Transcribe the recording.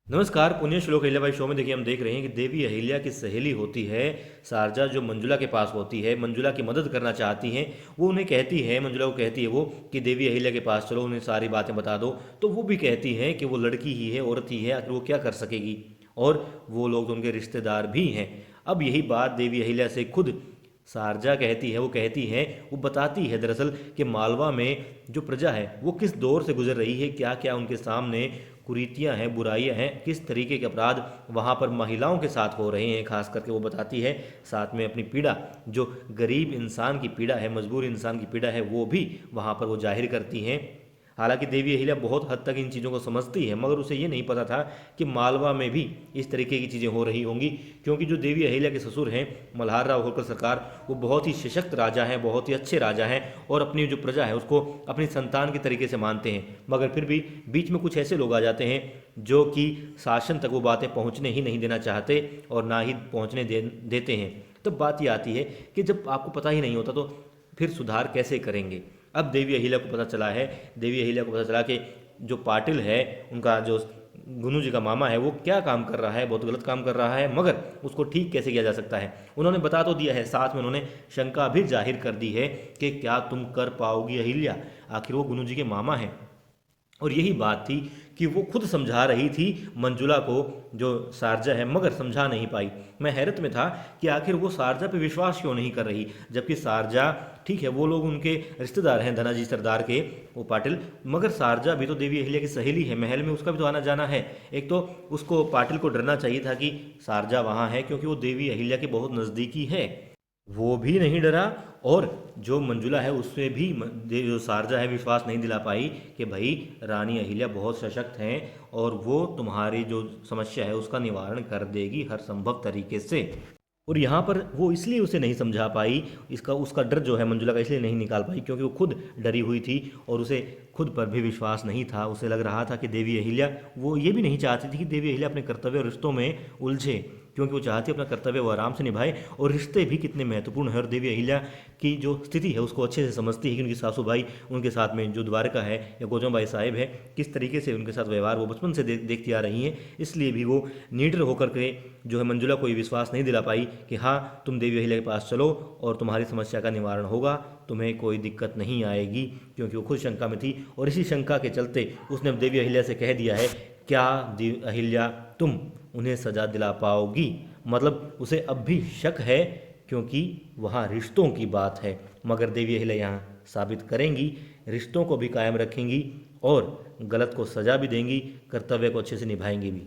नमस्कार। पुण्य श्लोक अहिल्याबाई शो में देखिए हम देख रहे हैं कि देवी अहिल्या की सहेली होती है शारजा, जो मंजुला के पास होती है, मंजुला की मदद करना चाहती हैं। वो उन्हें कहती है, मंजुला को कहती है वो कि देवी अहिल्या के पास चलो, उन्हें सारी बातें बता दो। तो वो भी कहती है कि वो लड़की ही है, औरत ही है, आखिर वो क्या कर सकेगी। और वो लोग तो उनके रिश्तेदार भी हैं। अब यही बात देवी अहिल्या से खुद शारजा कहती है, वो कहती है, वो बताती है दरअसल कि मालवा में जो प्रजा है वो किस दौर से गुजर रही है, क्या क्या उनके सामने कुरीतियां हैं, बुराइयां हैं, किस तरीके के अपराध वहाँ पर महिलाओं के साथ हो रहे हैं, खास करके वो बताती है। साथ में अपनी पीड़ा, जो गरीब इंसान की पीड़ा है, मजबूर इंसान की पीड़ा है, वो भी वहाँ पर वो जाहिर करती हैं। हालांकि देवी अहिल्या बहुत हद तक इन चीज़ों को समझती है, मगर उसे ये नहीं पता था कि मालवा में भी इस तरीके की चीज़ें हो रही होंगी। क्योंकि जो देवी अहिल्या के ससुर हैं मल्हार राव होलकर सरकार, वो बहुत ही सशक्त राजा हैं, बहुत ही अच्छे राजा हैं, और अपनी जो प्रजा है उसको अपनी संतान के तरीके से मानते हैं। मगर फिर भी बीच में कुछ ऐसे लोग आ जाते हैं जो कि शासन तक वो बातें पहुँचने ही नहीं देना चाहते और ना ही पहुँचने देते हैं। तब बात ये आती है कि जब आपको पता ही नहीं होता तो फिर सुधार कैसे करेंगे। अब देवी अहिल्या को पता चला है, देवी अहिल्या को पता चला कि जो पाटिल है, उनका जो गुनू जी का मामा है, वो क्या काम कर रहा है, बहुत गलत काम कर रहा है, मगर उसको ठीक कैसे किया जा सकता है। उन्होंने बता तो दिया है, साथ में उन्होंने शंका भी जाहिर कर दी है कि क्या तुम कर पाओगी अहिल्या, आखिर वो गुनू जी के मामा हैं। और यही बात थी कि वो खुद समझा रही थी मंजुला को, जो शारजा है, मगर समझा नहीं पाई। मैं हैरत में था कि आखिर वो शारजा पे विश्वास क्यों नहीं कर रही, जबकि शारजा, ठीक है, वो लोग उनके रिश्तेदार हैं, धनाजी सरदार के, वो पाटिल, मगर शारजा भी तो देवी अहिल्या की सहेली है, महल में उसका भी तो आना जाना है। एक तो उसको, पाटिल को, डरना चाहिए था कि शारजा वहाँ है, क्योंकि वो देवी अहिल्या के बहुत नज़दीकी है। वो भी नहीं डरा, और जो मंजुला है उससे भी जो शारजा है विश्वास नहीं दिला पाई कि भाई रानी अहिल्या बहुत सशक्त हैं और वो तुम्हारी जो समस्या है उसका निवारण कर देगी हर संभव तरीके से। और यहाँ पर वो इसलिए उसे नहीं समझा पाई, इसका उसका डर जो है मंजुला का इसलिए नहीं निकाल पाई क्योंकि वो खुद डरी हुई थी और उसे खुद पर भी विश्वास नहीं था। उसे लग रहा था कि देवी अहिल्या, वो ये भी नहीं चाहती थी कि देवी अहिल्या अपने कर्तव्य और रिश्तों में उलझे, क्योंकि वो चाहती अपना कर्तव्य वो आराम से निभाए। और रिश्ते भी कितने महत्वपूर्ण है, और देवी अहिल्या की जो स्थिति है उसको अच्छे से समझती है कि उनकी सासू भाई, उनके साथ में जो द्वारका है या गोजम बाई साहिब है, किस तरीके से उनके साथ व्यवहार वो बचपन से देखती आ रही हैं। इसलिए भी वो निडर होकर के जो है मंजुला को ये विश्वास नहीं दिला पाई कि हाँ तुम देवी अहिल्या के पास चलो और तुम्हारी समस्या का निवारण होगा, तुम्हें कोई दिक्कत नहीं आएगी, क्योंकि वो खुद शंका में थी। और इसी शंका के चलते उसने देवी अहिल्या से कह दिया है, क्या अहिल्या तुम उन्हें सजा दिला पाओगी। मतलब उसे अब भी शक है, क्योंकि वहाँ रिश्तों की बात है, मगर देवी अहिल्या यहाँ साबित करेंगी, रिश्तों को भी कायम रखेंगी और गलत को सजा भी देंगी, कर्तव्य को अच्छे से निभाएंगी भी।